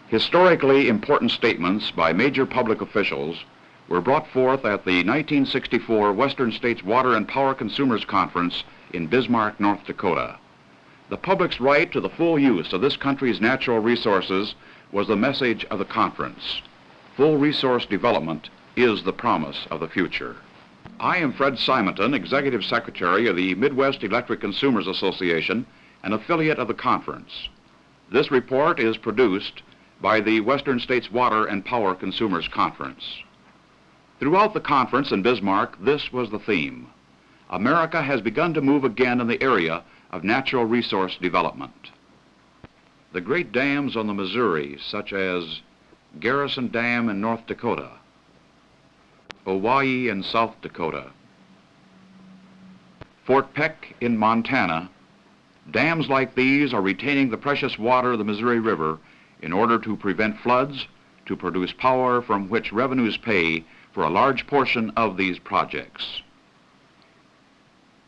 Historically important statements by major public officials were brought forth at the 1964 Western States Water and Power Consumers Conference in Bismarck, North Dakota. The public's right to the full use of this country's natural resources was the message of the conference. Full resource development is the promise of the future. I am Fred Simonton, Executive Secretary of the Midwest Electric Consumers Association, an affiliate of the conference. This report is produced by the Western States Water and Power Consumers Conference. Throughout the conference in Bismarck, this was the theme. America has begun to move again in the area of natural resource development. The great dams on the Missouri, such as Garrison Dam in North Dakota, Owyhee in South Dakota, Fort Peck in Montana, dams like these are retaining the precious water of the Missouri River in order to prevent floods, to produce power from which revenues pay for a large portion of these projects.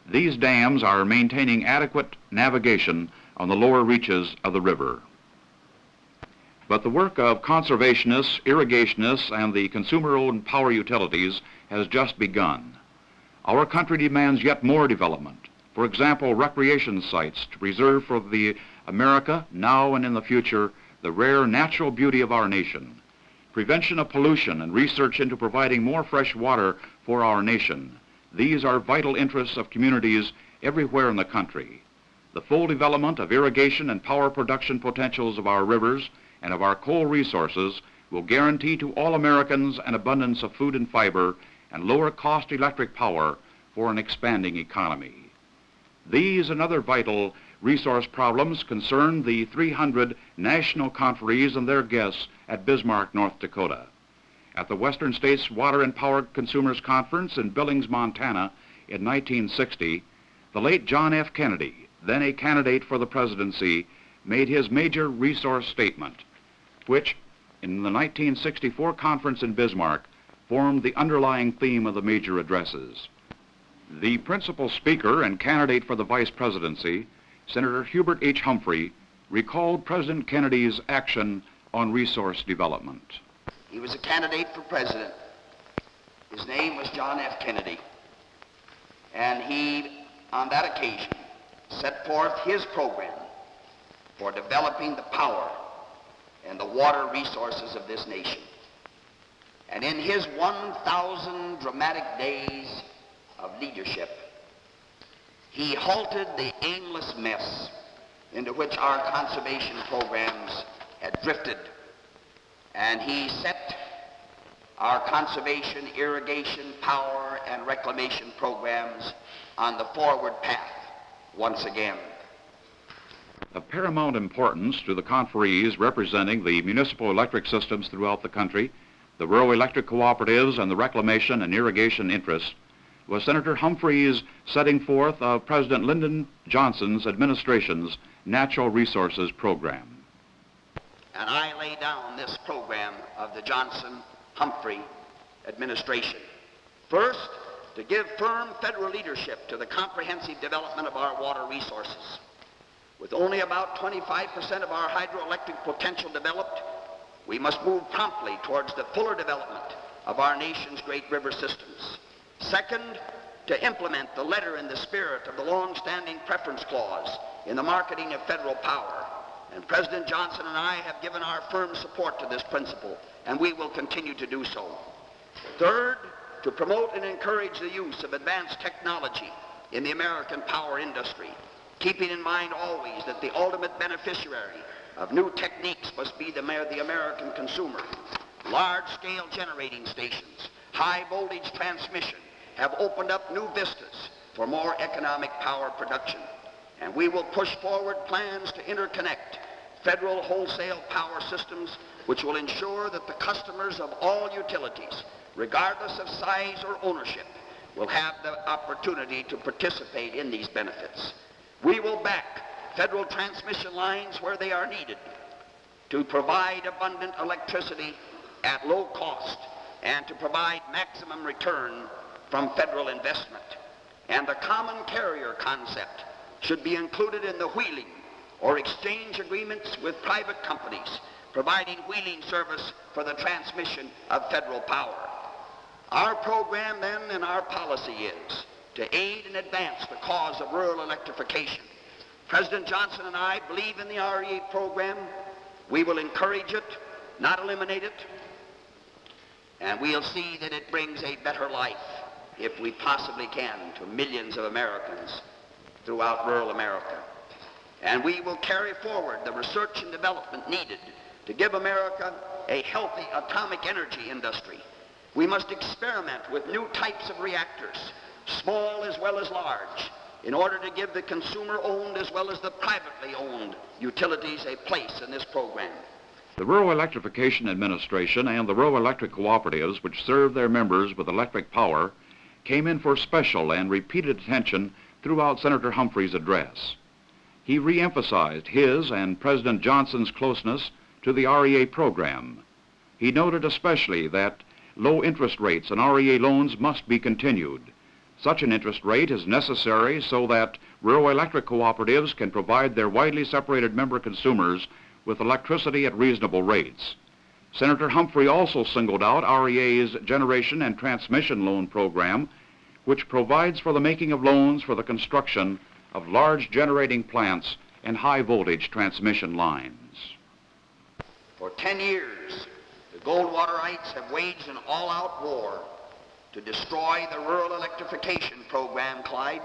These dams are maintaining adequate navigation on the lower reaches of the river. But the work of conservationists, irrigationists, and the consumer-owned power utilities has just begun. Our country demands yet more development. For example, recreation sites to preserve for the America, now and in the future, the rare natural beauty of our nation. Prevention of pollution and research into providing more fresh water for our nation. These are vital interests of communities everywhere in the country. The full development of irrigation and power production potentials of our rivers and of our coal resources will guarantee to all Americans an abundance of food and fiber and lower cost electric power for an expanding economy. These and other vital resource problems concern the 300 national conferees and their guests at Bismarck, North Dakota. At the Western States Water and Power Consumers Conference in Billings, Montana in 1960, the late John F. Kennedy, then a candidate for the presidency, made his major resource statement, which in the 1964 conference in Bismarck formed the underlying theme of the major addresses. The principal speaker and candidate for the vice presidency, Senator Hubert H. Humphrey, recalled President Kennedy's action on resource development. He was a candidate for president. His name was John F. Kennedy. And he, on that occasion, set forth his program for developing the power and the water resources of this nation. And in his 1,000 dramatic days of leadership, he halted the aimless mess into which our conservation programs had drifted, and he set our conservation, irrigation, power, and reclamation programs on the forward path once again. Of paramount importance to the conferees representing the municipal electric systems throughout the country, the rural electric cooperatives, and the reclamation and irrigation interests was Senator Humphrey's setting forth of President Lyndon Johnson's administration's Natural Resources Program. And I lay down this program of the Johnson-Humphrey administration. First, to give firm federal leadership to the comprehensive development of our water resources. With only about 25% of our hydroelectric potential developed, we must move promptly towards the fuller development of our nation's great river systems. Second, to implement the letter and the spirit of the long-standing preference clause in the marketing of federal power. And President Johnson and I have given our firm support to this principle, and we will continue to do so. Third, to promote and encourage the use of advanced technology in the American power industry, keeping in mind always that the ultimate beneficiary of new techniques must be the American consumer. Large-scale generating stations, high-voltage transmission have opened up new vistas for more economic power production. And we will push forward plans to interconnect federal wholesale power systems which will ensure that the customers of all utilities, regardless of size or ownership, will have the opportunity to participate in these benefits. We will back federal transmission lines where they are needed to provide abundant electricity at low cost and to provide maximum return from federal investment. And the common carrier concept should be included in the wheeling or exchange agreements with private companies providing wheeling service for the transmission of federal power. Our program then and our policy is to aid and advance the cause of rural electrification. President Johnson and I believe in the REA program. We will encourage it, not eliminate it, and we'll see that it brings a better life, if we possibly can, to millions of Americans throughout rural America. And we will carry forward the research and development needed to give America a healthy atomic energy industry. We must experiment with new types of reactors, small as well as large, in order to give the consumer-owned as well as the privately owned utilities a place in this program. The Rural Electrification Administration and the rural electric cooperatives, which serve their members with electric power, came in for special and repeated attention throughout Senator Humphrey's address. He re-emphasized his and President Johnson's closeness to the REA program. He noted especially that low interest rates on REA loans must be continued. Such an interest rate is necessary so that rural electric cooperatives can provide their widely separated member consumers with electricity at reasonable rates. Senator Humphrey also singled out REA's Generation and Transmission Loan Program, which provides for the making of loans for the construction of large generating plants and high-voltage transmission lines. For 10 years, the Goldwaterites have waged an all-out war to destroy the rural electrification program, Clyde,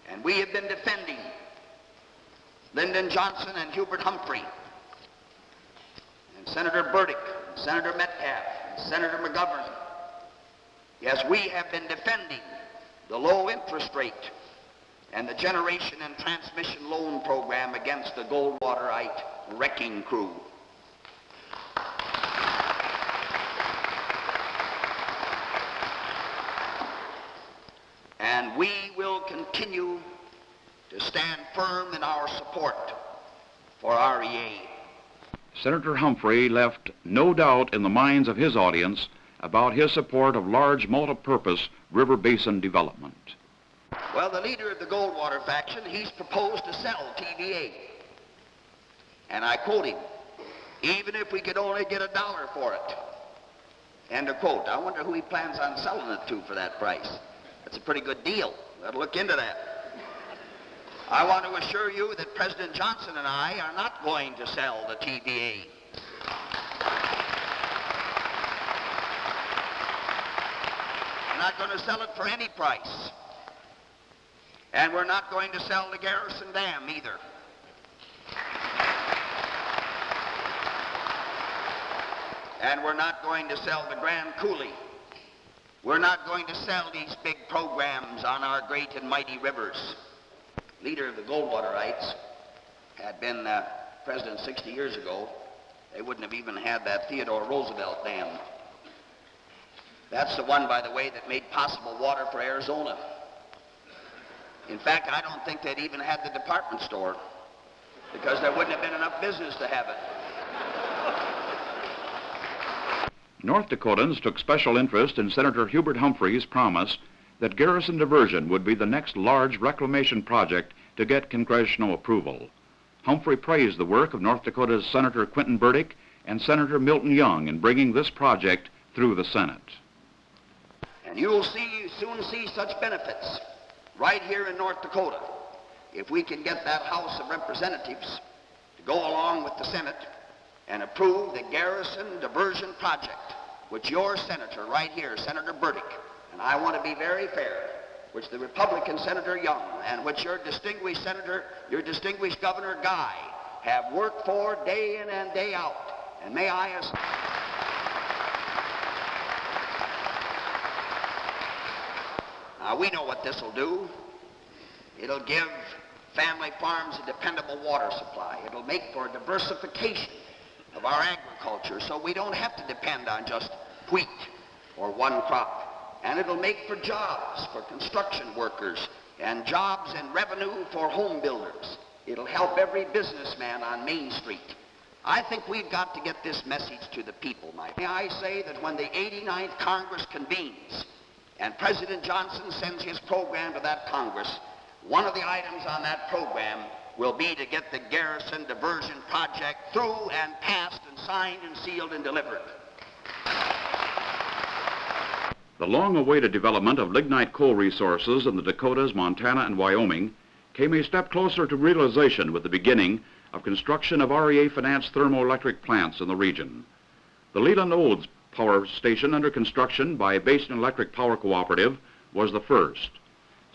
and we have been defending Lyndon Johnson and Hubert Humphrey, and Senator Burdick, and Senator Metcalf, and Senator McGovern. Yes, we have been defending the low interest rate and the Generation and Transmission Loan Program against the Goldwaterite wrecking crew. And we will continue to stand firm in our support for REA. Senator Humphrey left no doubt in the minds of his audience about his support of large multi-purpose river basin development. Well, the leader of the Goldwater faction, he's proposed to sell TVA. And I quote him, even if we could only get $1 for it. End of quote. I wonder who he plans on selling it to for that price. That's a pretty good deal. Let's look into that. I want to assure you that President Johnson and I are not going to sell the TVA. We're not going to sell it for any price. And we're not going to sell the Garrison Dam either. And we're not going to sell the Grand Coulee. We're not going to sell these big programs on our great and mighty rivers. Leader of the Goldwaterites had been president 60 years ago. They wouldn't have even had that Theodore Roosevelt Dam. That's the one, by the way, that made possible water for Arizona. In fact, I don't think they'd even had the department store because there wouldn't have been enough business to have it. North Dakotans took special interest in Senator Hubert Humphrey's promise that Garrison Diversion would be the next large reclamation project to get congressional approval. Humphrey praised the work of North Dakota's Senator Quentin Burdick and Senator Milton Young in bringing this project through the Senate. And you'll soon see such benefits right here in North Dakota if we can get that House of Representatives to go along with the Senate and approve the Garrison Diversion Project, which your senator right here, Senator Burdick, and I want to be very fair, which the Republican Senator Young and which your distinguished senator, your distinguished Governor Guy have worked for day in and day out. And may I ask... Now, we know what this will do. It'll give family farms a dependable water supply. It'll make for diversification of our agriculture so we don't have to depend on just wheat or one crop. And it'll make for jobs for construction workers and jobs and revenue for home builders. It'll help every businessman on Main Street. I think we've got to get this message to the people, May I say that when the 89th Congress convenes and President Johnson sends his program to that Congress, one of the items on that program will be to get the Garrison Diversion Project project through and passed and signed and sealed and delivered. The long-awaited development of lignite coal resources in the Dakotas, Montana, and Wyoming came a step closer to realization with the beginning of construction of REA-financed thermoelectric plants in the region. The Leland Olds power station under construction by Basin Electric Power Cooperative was the first.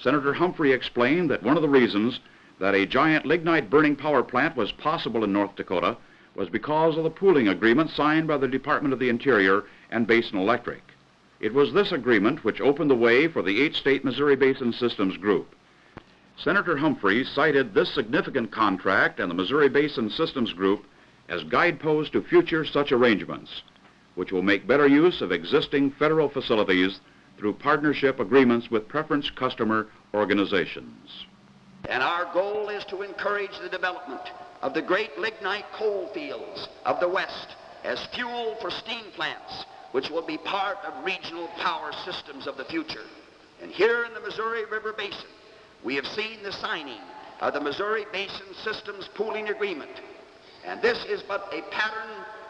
Senator Humphrey explained that one of the reasons that a giant lignite burning power plant was possible in North Dakota was because of the pooling agreement signed by the Department of the Interior and Basin Electric. It was this agreement which opened the way for the 8-state Missouri Basin Systems Group. Senator Humphrey cited this significant contract and the Missouri Basin Systems Group as guideposts to future such arrangements, which will make better use of existing federal facilities through partnership agreements with preference customer organizations. And our goal is to encourage the development of the great lignite coal fields of the West as fuel for steam plants, which will be part of regional power systems of the future. And here in the Missouri River Basin, we have seen the signing of the Missouri Basin Systems Pooling Agreement. And this is but a pattern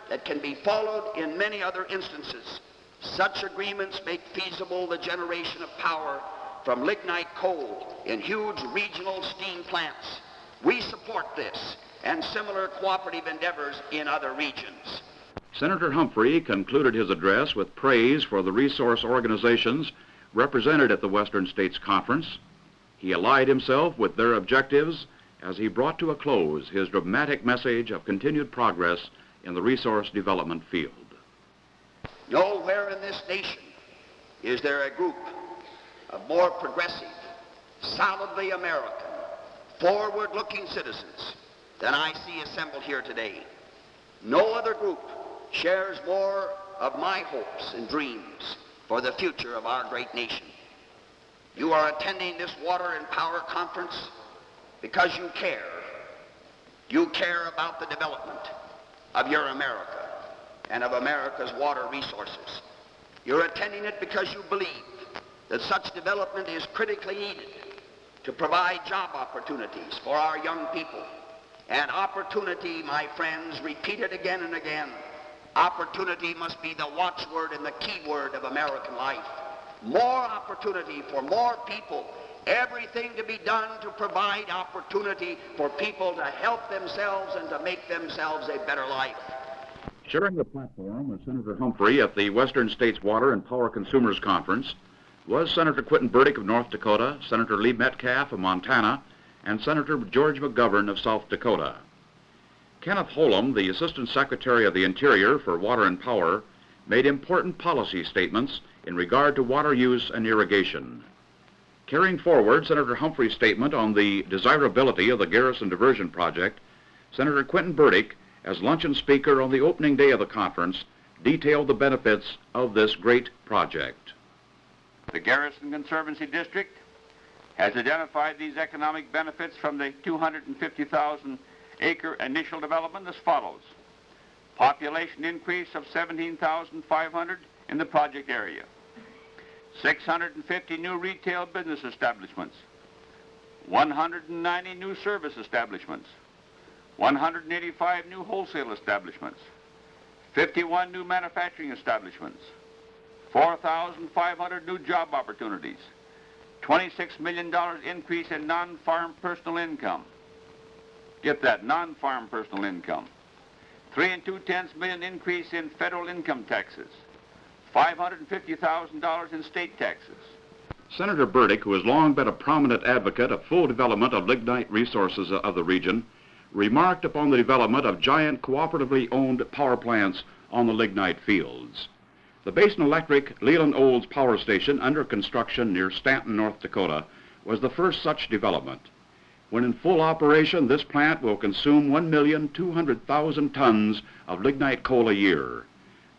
that can be followed in many other instances. Such agreements make feasible the generation of power from lignite coal in huge regional steam plants. We support this and similar cooperative endeavors in other regions. Senator Humphrey concluded his address with praise for the resource organizations represented at the Western States Conference. He allied himself with their objectives as he brought to a close his dramatic message of continued progress in the resource development field. Nowhere in this nation is there a group of more progressive, solidly American, forward-looking citizens than I see assembled here today. No other group shares more of my hopes and dreams for the future of our great nation. You are attending this Water and Power Conference because you care. You care about the development of your America and of America's water resources. You're attending it because you believe that such development is critically needed to provide job opportunities for our young people. And opportunity, my friends, repeated again and again, opportunity must be the watchword and the keyword of American life. More opportunity for more people. Everything to be done to provide opportunity for people to help themselves and to make themselves a better life. Sharing the platform with Senator Humphrey at the Western States Water and Power Consumers Conference was Senator Quentin Burdick of North Dakota, Senator Lee Metcalf of Montana, and Senator George McGovern of South Dakota. Kenneth Holum, the Assistant Secretary of the Interior for Water and Power, made important policy statements in regard to water use and irrigation. Carrying forward Senator Humphrey's statement on the desirability of the Garrison Diversion project, Senator Quentin Burdick, as luncheon speaker on the opening day of the conference, detailed the benefits of this great project. The Garrison Conservancy District has identified these economic benefits from the 250,000-acre initial development as follows. Population increase of 17,500 in the project area. 650 new retail business establishments. 190 new service establishments. 185 new wholesale establishments. 51 new manufacturing establishments. 4,500 new job opportunities. $26 million increase in non-farm personal income. Get that, non-farm personal income. 3 2/10 million increase in federal income taxes. $550,000 in state taxes. Senator Burdick, who has long been a prominent advocate of full development of lignite resources of the region, remarked upon the development of giant cooperatively owned power plants on the lignite fields. The Basin Electric Leland Olds power station under construction near Stanton, North Dakota, was the first such development. When in full operation, this plant will consume 1,200,000 tons of lignite coal a year.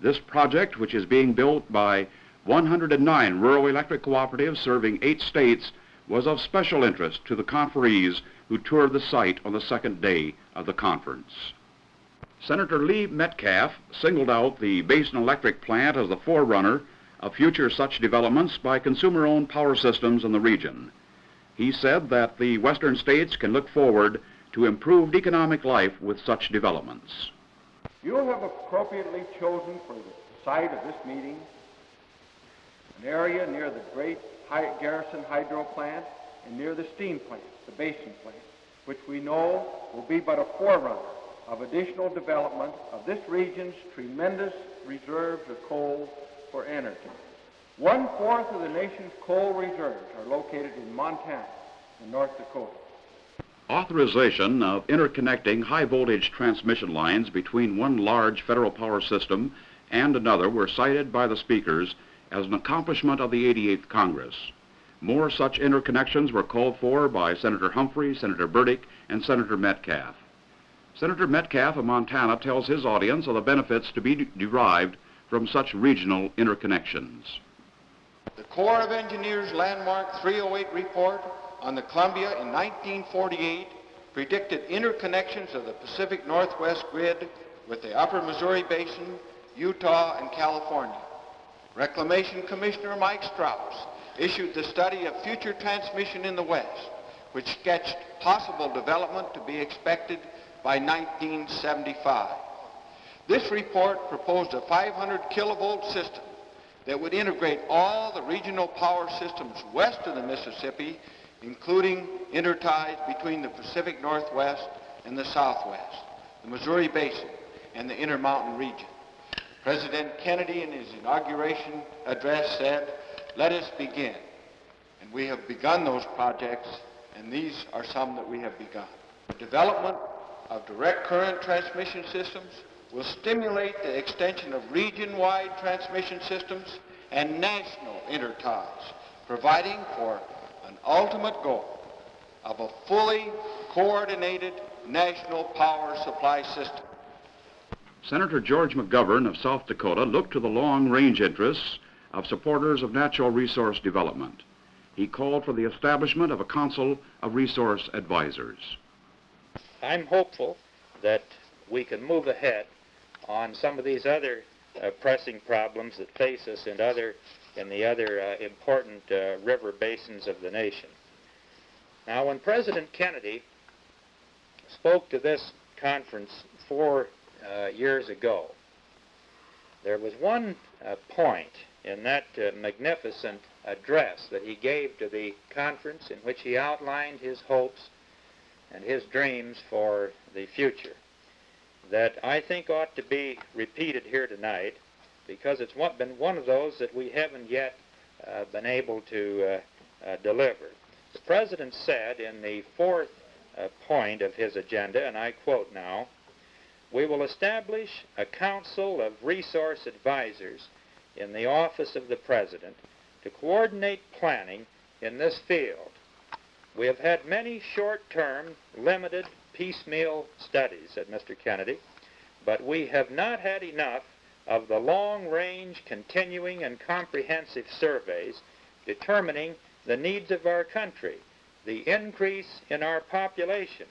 This project, which is being built by 109 rural electric cooperatives serving 8 states, was of special interest to the conferees who toured the site on the second day of the conference. Senator Lee Metcalf singled out the Basin Electric plant as the forerunner of future such developments by consumer-owned power systems in the region. He said that the western states can look forward to improved economic life with such developments. You have appropriately chosen for the site of this meeting an area near the great Garrison hydro plant and near the steam plant, the Basin plant, which we know will be but a forerunner of additional development of this region's tremendous reserves of coal for energy. 1/4 of the nation's coal reserves are located in Montana and North Dakota. Authorization of interconnecting high-voltage transmission lines between one large federal power system and another were cited by the speakers as an accomplishment of the 88th Congress. More such interconnections were called for by Senator Humphrey, Senator Burdick, and Senator Metcalf. Senator Metcalf of Montana tells his audience of the benefits to be derived from such regional interconnections. The Corps of Engineers Landmark 308 report on the Columbia in 1948 predicted interconnections of the Pacific Northwest grid with the upper Missouri Basin, Utah, and California. Reclamation Commissioner Mike Strauss issued the study of future transmission in the West, which sketched possible development to be expected by 1975. This report proposed a 500 kilovolt system that would integrate all the regional power systems west of the Mississippi, including interties between the Pacific Northwest and the Southwest, the Missouri Basin, and the Intermountain region. President Kennedy, in his inauguration address, said, "Let us begin." And we have begun those projects, and these are some that we have begun. The development of direct current transmission systems will stimulate the extension of region-wide transmission systems and national interties, providing for an ultimate goal of a fully coordinated national power supply system. Senator George McGovern of South Dakota looked to the long-range interests of supporters of natural resource development. He called for the establishment of a council of resource advisors. I'm hopeful that we can move ahead on some of these other pressing problems that face us in the other important river basins of the nation. Now, when President Kennedy spoke to this conference 4 years ago, there was one point in that magnificent address that he gave to the conference in which he outlined his hopes and his dreams for the future that I think ought to be repeated here tonight, because it's been one of those that we haven't yet been able to deliver. The President said in the 4th point of his agenda, and I quote now, "We will establish a council of resource advisors in the office of the President to coordinate planning in this field. We have had many short-term, limited, piecemeal studies," said Mr. Kennedy, "but we have not had enough of the long-range, continuing, and comprehensive surveys determining the needs of our country, the increase in our population,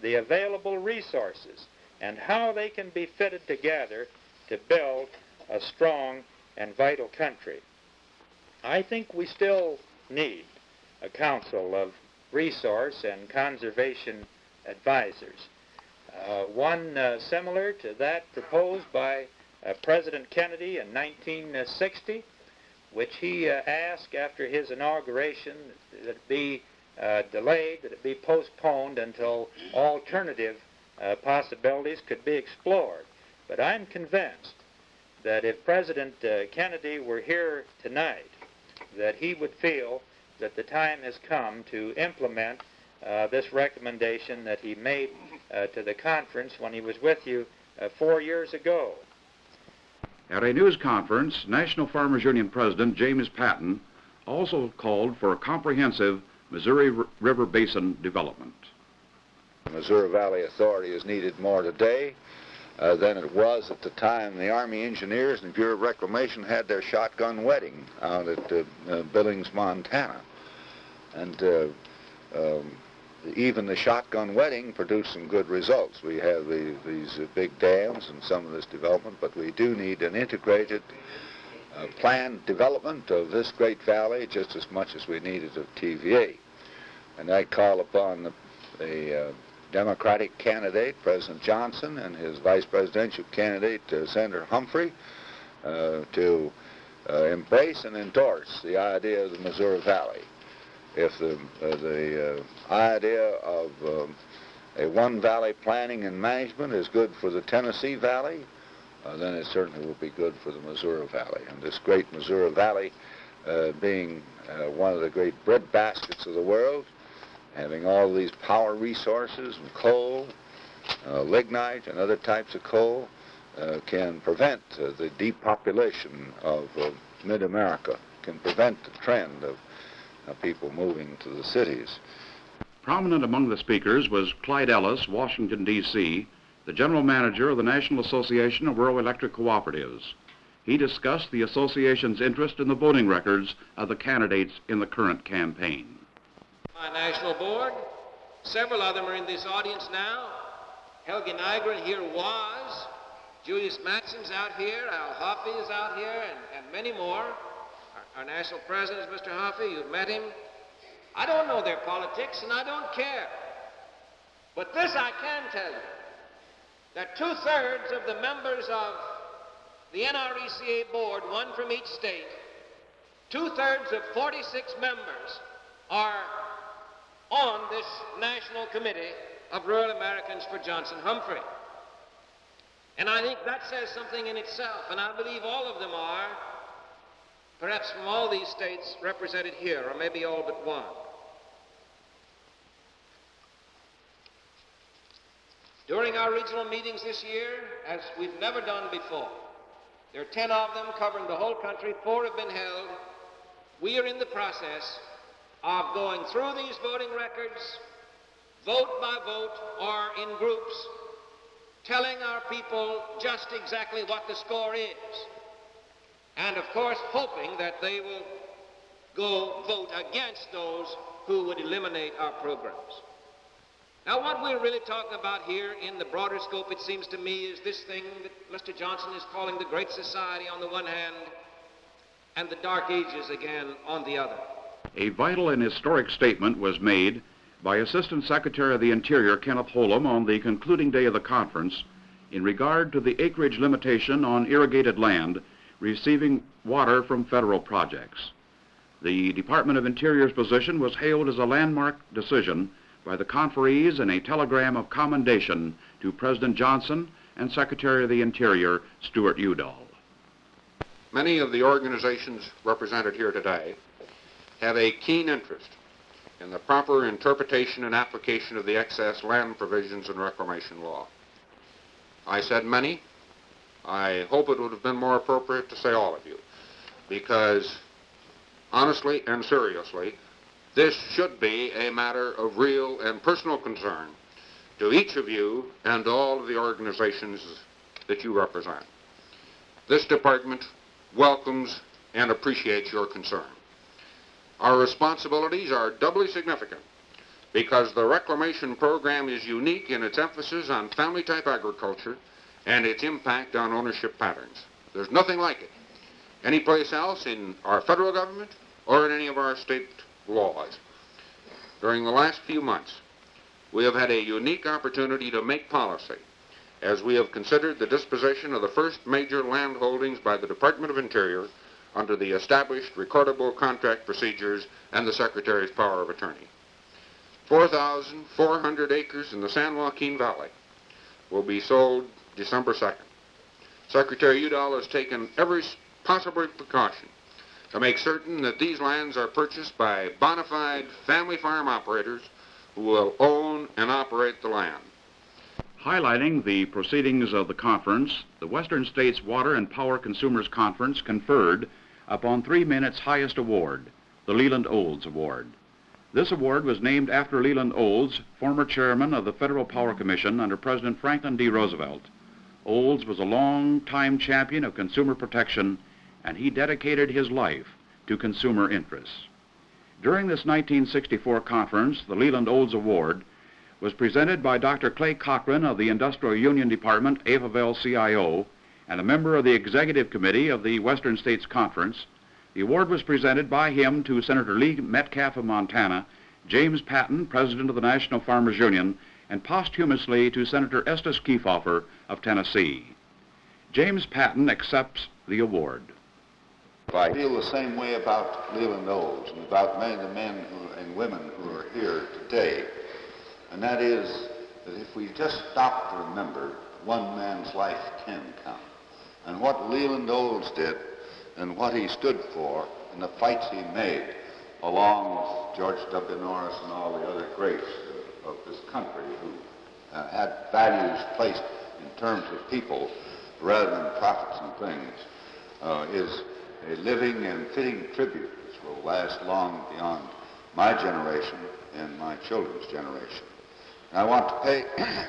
the available resources, and how they can be fitted together to build a strong and vital country." I think we still need a council of resource and conservation advisors. One similar to that proposed by President Kennedy in 1960, which he asked after his inauguration that it be delayed, that it be postponed until alternative possibilities could be explored. But I'm convinced that if President Kennedy were here tonight, that he would feel that the time has come to implement this recommendation that he made to the conference when he was with you 4 years ago. At a news conference, National Farmers Union President James Patton also called for a comprehensive Missouri River Basin development. The Missouri Valley Authority is needed more today than it was at the time the Army Engineers and Bureau of Reclamation had their shotgun wedding out at Billings, Montana. And even the shotgun wedding produced some good results. We have these big dams and some of this development, but we do need an integrated planned development of this great valley just as much as we needed of TVA. And I call upon the Democratic candidate, President Johnson, and his vice presidential candidate, Senator Humphrey, to embrace and endorse the idea of the Missouri Valley. If the idea of a one valley planning and management is good for the Tennessee Valley, then it certainly will be good for the Missouri Valley. And this great Missouri Valley being one of the great breadbaskets of the world, having all these power resources and coal, lignite and other types of coal, can prevent the depopulation of mid-America, can prevent the trend of people moving to the cities. Prominent among the speakers was Clyde Ellis, Washington, D.C., the general manager of the National Association of Rural Electric Cooperatives. He discussed the association's interest in the voting records of the candidates in the current campaign. My national board, several of them are in this audience now. Helge Nygren here was. Julius Matson's out here. Al Humphrey is out here, and many more. Our national president is Mr. Humphrey. You've met him. I don't know their politics, and I don't care. But this I can tell you, that 2/3 of the members of the NRECA board, one from each state, 2/3 of 46 members are on this National Committee of Rural Americans for Johnson Humphrey. And I think that says something in itself, and I believe all of them are, perhaps from all these states represented here, or maybe all but one. During our regional meetings this year, as we've never done before, there are 10 of them covering the whole country, 4 have been held. We are in the process of going through these voting records, vote by vote or in groups, telling our people just exactly what the score is. And of course, hoping that they will go vote against those who would eliminate our programs. Now, what we're really talking about here in the broader scope, it seems to me, is this thing that Mr. Johnson is calling the Great Society on the one hand and the Dark Ages again on the other. A vital and historic statement was made by Assistant Secretary of the Interior Kenneth Holum on the concluding day of the conference in regard to the acreage limitation on irrigated land receiving water from federal projects. The Department of Interior's position was hailed as a landmark decision by the conferees in a telegram of commendation to President Johnson and Secretary of the Interior Stuart Udall. Many of the organizations represented here today have a keen interest in the proper interpretation and application of the excess land provisions in reclamation law. I said many. I hope it would have been more appropriate to say all of you, because honestly and seriously, this should be a matter of real and personal concern to each of you and all of the organizations that you represent. This department welcomes and appreciates your concern. Our responsibilities are doubly significant because the reclamation program is unique in its emphasis on family-type agriculture and its impact on ownership patterns. There's nothing like it anyplace else in our federal government or in any of our state laws. During the last few months, we have had a unique opportunity to make policy as we have considered the disposition of the first major land holdings by the Department of Interior under the established recordable contract procedures and the Secretary's power of attorney. 4,400 acres in the San Joaquin Valley will be sold December 2nd. Secretary Udall has taken every possible precaution to make certain that these lands are purchased by bona fide family farm operators who will own and operate the land. Highlighting the proceedings of the conference, the Western States Water and Power Consumers Conference conferred upon 3 men its highest award, the Leland Olds Award. This award was named after Leland Olds, former chairman of the Federal Power Commission under President Franklin D. Roosevelt. Olds was a long-time champion of consumer protection, and he dedicated his life to consumer interests. During this 1964 conference, the Leland Olds Award was presented by Dr. Clay Cochran of the Industrial Union Department, AFL-CIO, and a member of the Executive Committee of the Western States Conference. The award was presented by him to Senator Lee Metcalf of Montana, James Patton, President of the National Farmers Union, and posthumously to Senator Estes Kefauver of Tennessee. James Patton accepts the award. I feel the same way about Leland Olds and about many of the men and women who are here today, and that is that if we just stop to remember, one man's life can count. And what Leland Olds did and what he stood for and the fights he made, along with George W. Norris and all the other greats of this country who had values placed in terms of people rather than profits and things, is a living and fitting tribute which will last long beyond my generation and my children's generation. And I want to pay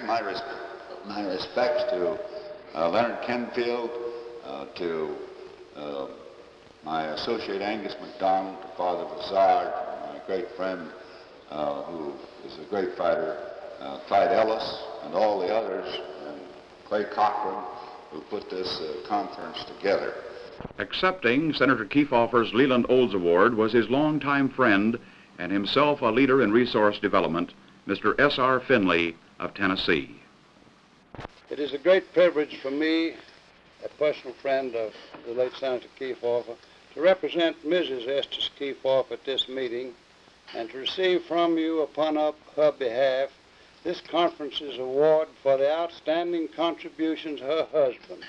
my respects to Leonard Kenfield, to my associate Angus MacDonald, to Father Vizard, my great friend who is a great fighter, Clyde Ellis, and all the others, and Clay Cochran, who put this conference together. Accepting Senator Kefauver's Leland Olds Award was his longtime friend and himself a leader in resource development, Mr. S.R. Finley of Tennessee. It is a great privilege for me, a personal friend of the late Senator Kefauver, to represent Mrs. Estes Kefauver at this meeting and to receive from you upon her behalf this conference's award for the outstanding contributions her husband,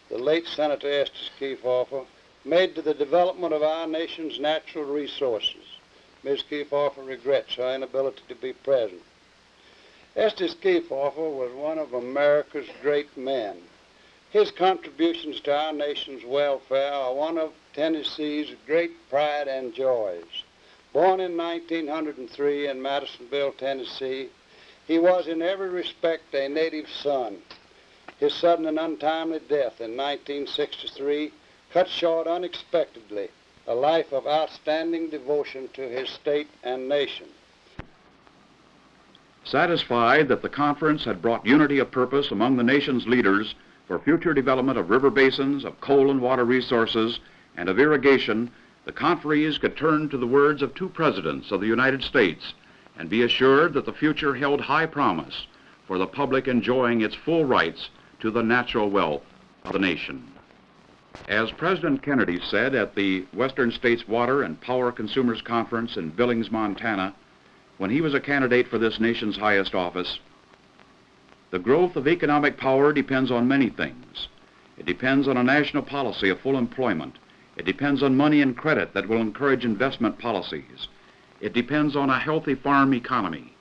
the late Senator Estes Kefauver, made to the development of our nation's natural resources. Ms. Kefauver regrets her inability to be present. Estes Kefauver was one of America's great men. His contributions to our nation's welfare are one of Tennessee's great pride and joys. Born in 1903 in Madisonville, Tennessee, he was in every respect a native son. His sudden and untimely death in 1963 cut short unexpectedly a life of outstanding devotion to his state and nation. Satisfied that the conference had brought unity of purpose among the nation's leaders for future development of river basins, of coal and water resources, and of irrigation, the conferees could turn to the words of two presidents of the United States and be assured that the future held high promise for the public enjoying its full rights to the natural wealth of the nation. As President Kennedy said at the Western States Water and Power Consumers Conference in Billings, Montana, when he was a candidate for this nation's highest office, the growth of economic power depends on many things. It depends on a national policy of full employment. It depends on money and credit that will encourage investment policies. It depends on a healthy farm economy.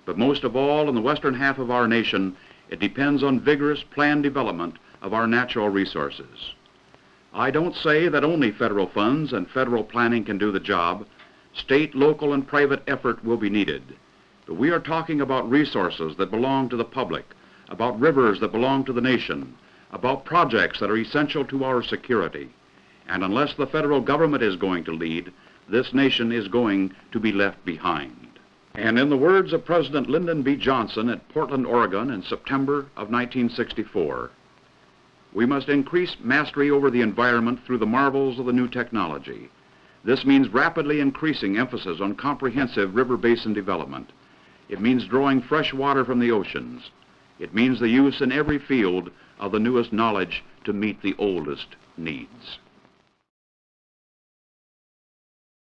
But most of all, in the western half of our nation, it depends on vigorous planned development of our natural resources. I don't say that only federal funds and federal planning can do the job. State, local, and private effort will be needed. But we are talking about resources that belong to the public, about rivers that belong to the nation, about projects that are essential to our security. And unless the federal government is going to lead, this nation is going to be left behind. And in the words of President Lyndon B. Johnson at Portland, Oregon in September of 1964, we must increase mastery over the environment through the marvels of the new technology. This means rapidly increasing emphasis on comprehensive river basin development. It means drawing fresh water from the oceans. It means the use in every field of the newest knowledge to meet the oldest needs.